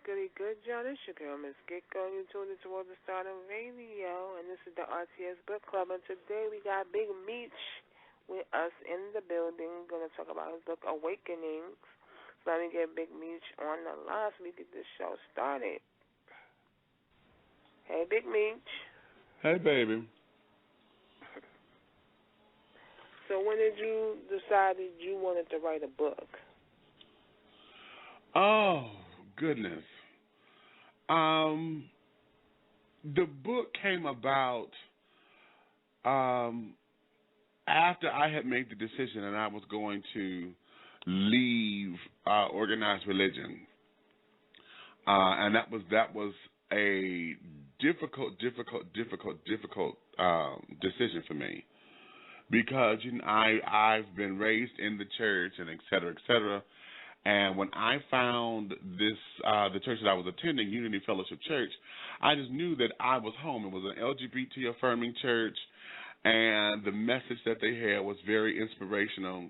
goody good, y'all? This your girl, Miss Gecko. You tuned into the Stardom Radio, and this is the RTS Book Club. And today we got Big Meach with us in the building. Going to talk about his book, Awakenings. So let me get Big Meach on the line so we get this show started. Hey, Big Meach. Hey, baby. So when did you decide that you wanted to write a book? Oh, goodness. The book came about after I had made the decision and I was going to leave organized religion, and that was a difficult decision for me because I've been raised in the church and et cetera, et cetera. And when I found this, the church that I was attending, Unity Fellowship Church, I just knew that I was home. It was an LGBT affirming church, and the message that they had was very inspirational.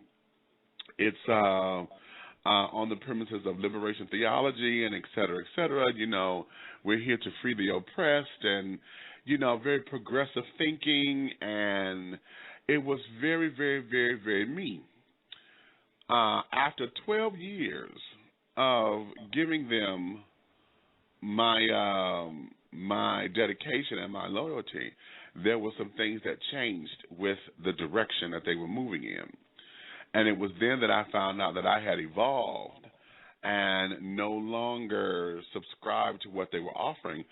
It's on the premises of liberation theology and et cetera, et cetera. You know, we're here to free the oppressed and, you know, very progressive thinking, and it was very, very, very, very me. After 12 years of giving them my my dedication and my loyalty, there were some things that changed with the direction that they were moving in. And it was then that I found out that I had evolved and no longer subscribed to what they were offering,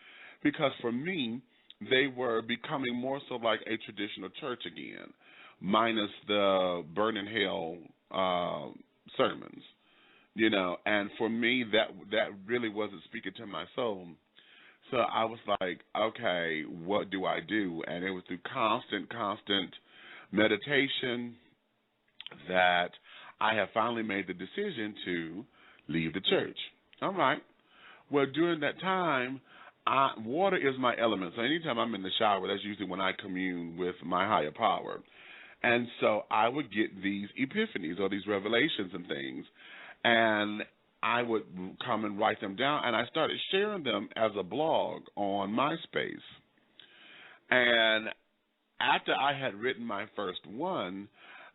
because for me, they were becoming more so like a traditional church again, minus the burn in hell sermons, you know. And for me, that really wasn't speaking to my soul. So I was like, okay, what do I do? And it was through constant meditation that I have finally made the decision to leave the church. All right. Well, during that time, water is my element. So anytime I'm in the shower, that's usually when I commune with my higher power. And so I would get these epiphanies or these revelations and things, and I would come and write them down, and I started sharing them as a blog on MySpace. And after I had written my first one,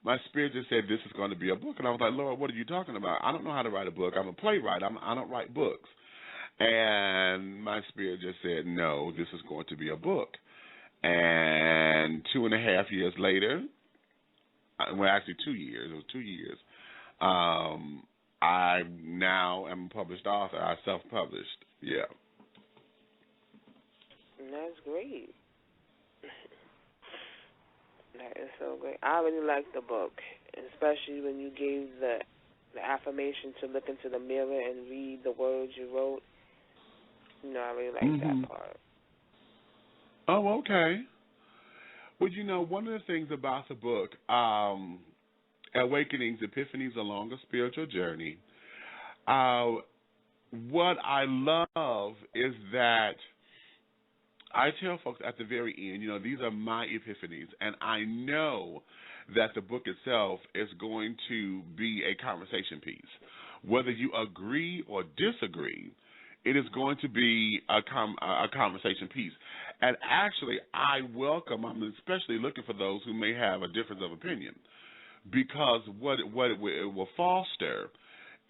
my spirit just said, this is going to be a book. And I was like, Lord, what are you talking about? I don't know how to write a book. I'm a playwright. I don't write books. And my spirit just said, no, this is going to be a book. And 2.5 years later, well, actually 2 years. It was 2 years. I now am a published author. I self-published. Yeah. That's great. That is so great. I really liked the book, especially when you gave the affirmation to look into the mirror and read the words you wrote. You know, I really liked that part. Oh, okay. Well, you know, one of the things about the book, Awakenings, Epiphanies Along a Spiritual Journey, what I love is that I tell folks at the very end, you know, these are my epiphanies, and I know that the book itself is going to be a conversation piece. Whether you agree or disagree, it is going to be a conversation piece. And actually, I'm especially looking for those who may have a difference of opinion, because what it will foster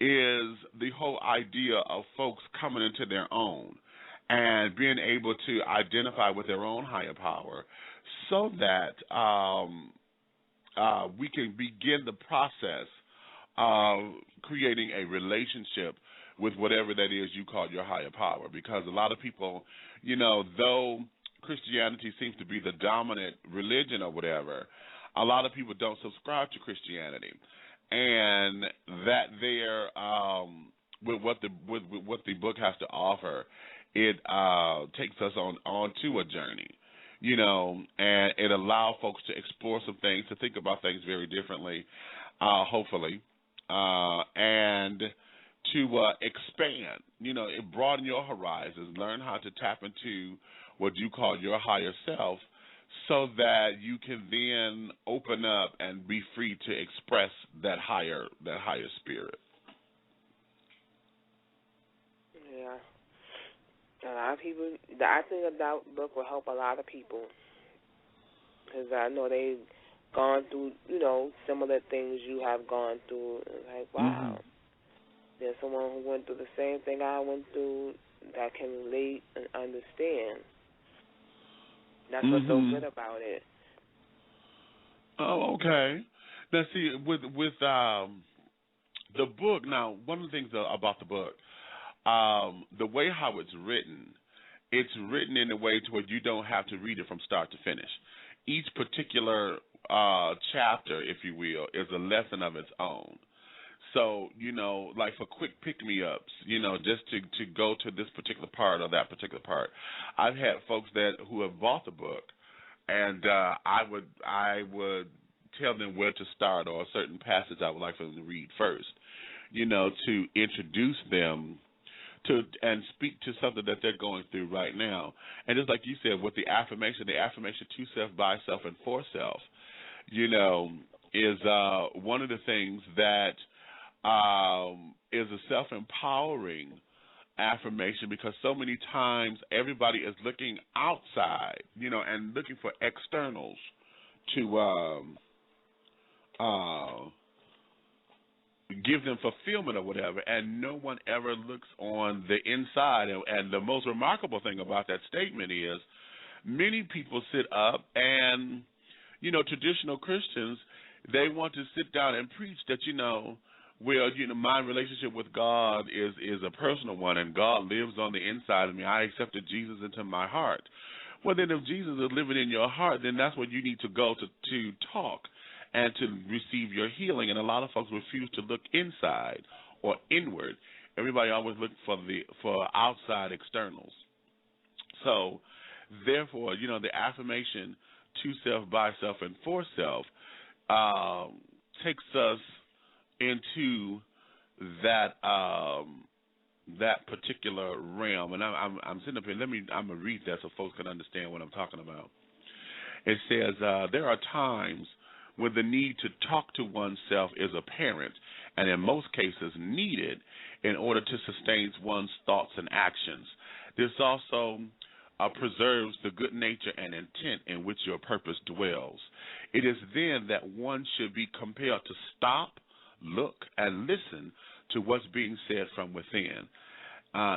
is the whole idea of folks coming into their own and being able to identify with their own higher power so that we can begin the process of creating a relationship with whatever that is you call your higher power. Because a lot of people, you know, though Christianity seems to be the dominant religion or whatever, a lot of people don't subscribe to Christianity. And that there, with what the book has to offer, it takes us onto a journey, you know, and it allows folks to explore some things, to think about things very differently, hopefully, and to expand, you know, broaden your horizons, learn how to tap into what you call your higher self, so that you can then open up and be free to express that higher spirit. Yeah, lot of people, I think that book will help a lot of people because I know they've gone through, similar things you have gone through. It's like, wow, there's someone who went through the same thing I went through that can relate and understand. That's what's so good about it. Oh, okay. Now, see, with the book, now, one of the things about the book, the way how it's written in a way to where you don't have to read it from start to finish. Each particular chapter, if you will, is a lesson of its own. So, like for quick pick-me-ups, just to go to this particular part or that particular part, I've had folks who have bought the book, and I would tell them where to start or a certain passage I would like for them to read first, to introduce them to and speak to something that they're going through right now. And just like you said, with the affirmation to self, by self, and for self, is one of the things that is a self-empowering affirmation, because so many times everybody is looking outside, and looking for externals to give them fulfillment or whatever, and no one ever looks on the inside. And the most remarkable thing about that statement is many people sit up and, traditional Christians, they want to sit down and preach that, my relationship with God is a personal one, and God lives on the inside of me. I accepted Jesus into my heart. Well, then if Jesus is living in your heart, then that's where you need to go to talk and to receive your healing. And a lot of folks refuse to look inside or inward. Everybody always looks for outside externals. So, therefore, the affirmation to self, by self, and for self takes us into that that particular realm. And I'm sitting up here. I'm gonna read that so folks can understand what I'm talking about. It says there are times when the need to talk to oneself is apparent, and in most cases needed in order to sustain one's thoughts and actions. This also preserves the good nature and intent in which your purpose dwells. It is then that one should be compelled to stop, look, and listen to what's being said from within.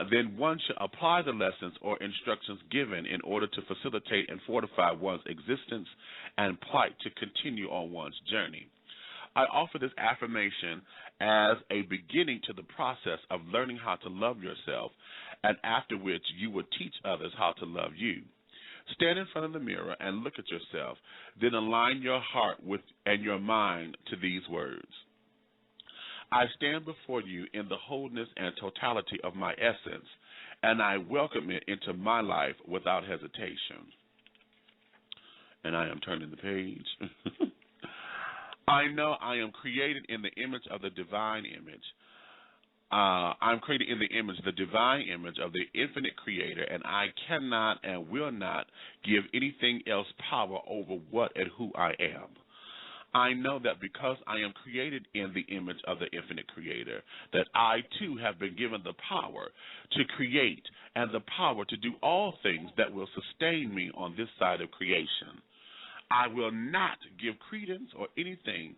Then one should apply the lessons or instructions given in order to facilitate and fortify one's existence and plight to continue on one's journey. I offer this affirmation as a beginning to the process of learning how to love yourself, and after which you will teach others how to love you. Stand in front of the mirror and look at yourself, then align your heart and your mind to these words. I stand before you in the wholeness and totality of my essence, and I welcome it into my life without hesitation. And I am turning the page. I know I am created in the image of the divine image. I'm created in the image, the divine image of the infinite creator, and I cannot and will not give anything else power over what and who I am. I know that because I am created in the image of the infinite creator, that I too have been given the power to create and the power to do all things that will sustain me on this side of creation. I will not give credence or anything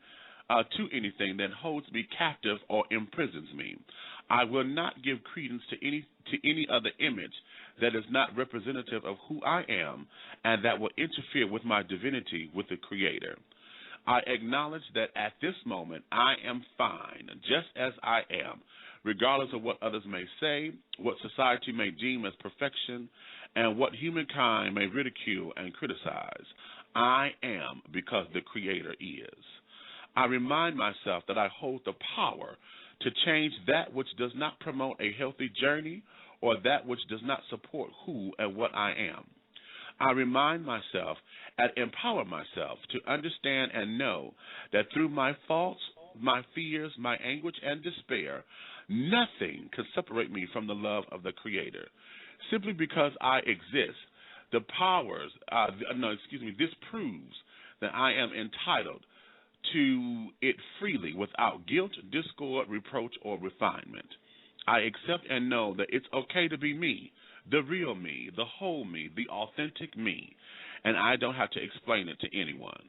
to anything that holds me captive or imprisons me. I will not give credence to any other image that is not representative of who I am and that will interfere with my divinity with the Creator. I acknowledge that at this moment I am fine, just as I am, regardless of what others may say, what society may deem as perfection, and what humankind may ridicule and criticize. I am because the Creator is. I remind myself that I hold the power to change that which does not promote a healthy journey or that which does not support who and what I am. I remind myself and empower myself to understand and know that through my faults, my fears, my anguish, and despair, nothing can separate me from the love of the Creator. Simply because I exist, this proves that I am entitled to it freely without guilt, discord, reproach, or refinement. I accept and know that it's okay to be me, the real me, the whole me, the authentic me, and I don't have to explain it to anyone.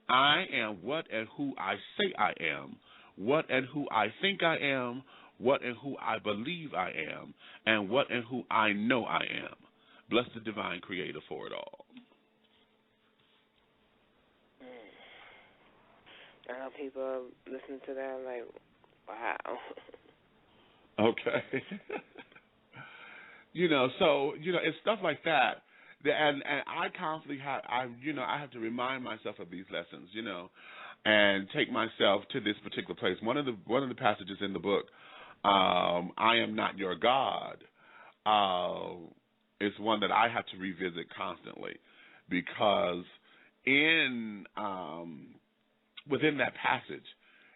I am what and who I say I am, what and who I think I am, what and who I believe I am, and what and who I know I am. Bless the divine creator for it all. I know people listening to that like, wow. Okay. So, it's stuff like that. And I constantly I have to remind myself of these lessons, and take myself to this particular place. One of the passages in the book, I am not your God, is one that I have to revisit constantly, because within that passage,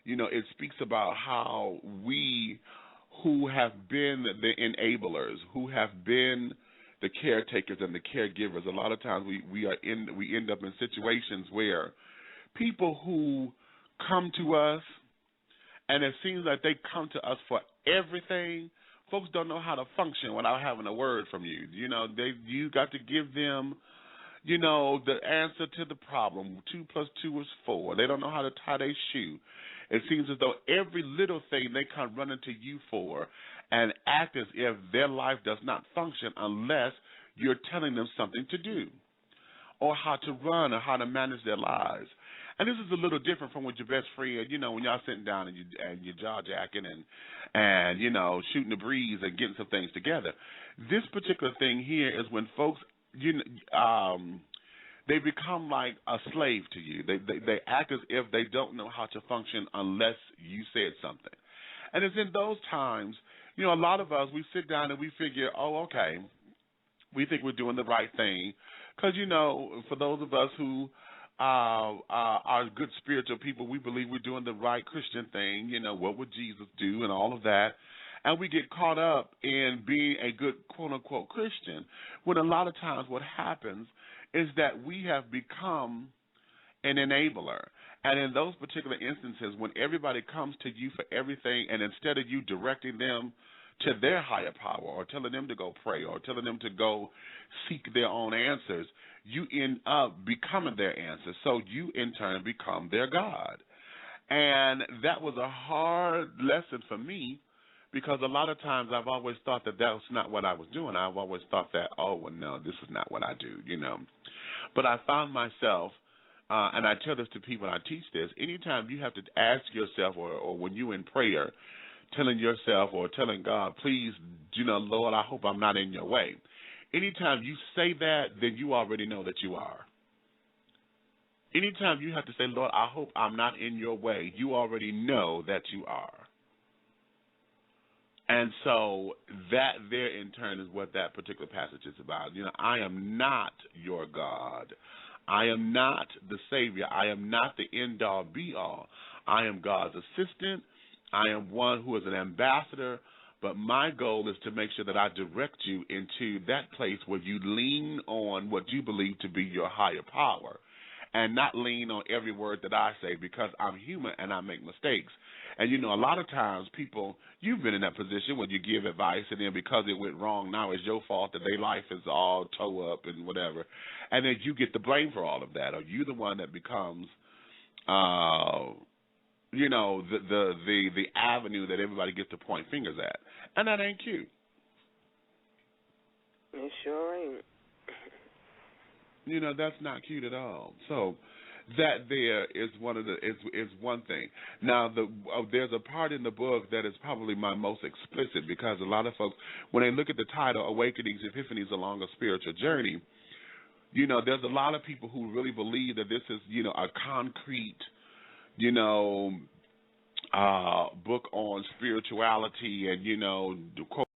it speaks about how we who have been the enablers, who have been the caretakers and the caregivers, a lot of times we end up in situations where people who come to us, and it seems like they come to us for everything. Folks don't know how to function without having a word from you. You got to give them, the answer to the problem. 2 + 2 is 4. They don't know how to tie their shoe. It seems as though every little thing they come running to you for, and act as if their life does not function unless you're telling them something to do, or how to run, or how to manage their lives. And this is a little different from with your best friend, when y'all sitting down and you're jaw-jacking and shooting the breeze and getting some things together. This particular thing here is when folks, they become like a slave to you. They act as if they don't know how to function unless you said something. And it's in those times, a lot of us, we sit down and we figure, oh, okay, we think we're doing the right thing. Because, for those of us who are good spiritual people, we believe we're doing the right Christian thing. What would Jesus do and all of that. And we get caught up in being a good, quote-unquote, Christian, when a lot of times what happens is that we have become an enabler. And in those particular instances, when everybody comes to you for everything, and instead of you directing them to their higher power, or telling them to go pray, or telling them to go seek their own answers, you end up becoming their answer. So you, in turn, become their God. And that was a hard lesson for me, because a lot of times I've always thought that was not what I was doing. I've always thought that, oh, well, no, this is not what I do, But I found myself, and I tell this to people when I teach this, anytime you have to ask yourself, or when you're in prayer, telling yourself or telling God, please, Lord, I hope I'm not in your way. Anytime you say that, then you already know that you are. Anytime you have to say, Lord, I hope I'm not in your way, you already know that you are. And so that there, in turn, is what that particular passage is about. I am not your God. I am not the Savior. I am not the end-all, be-all. I am God's assistant. I am one who is an ambassador, but my goal is to make sure that I direct you into that place where you lean on what you believe to be your higher power, and not lean on every word that I say, because I'm human and I make mistakes. And, a lot of times people, you've been in that position where you give advice, and then because it went wrong, now it's your fault that their life is all toe up and whatever. And then you get the blame for all of that. Or you the one that becomes, the avenue that everybody gets to point fingers at. And that ain't cute. It sure ain't. That's not cute at all. So that there is is one thing. Now, there's a part in the book that is probably my most explicit, because a lot of folks, when they look at the title, Awakenings, Epiphanies Along a Spiritual Journey, there's a lot of people who really believe that this is, a concrete, book on spirituality and, quote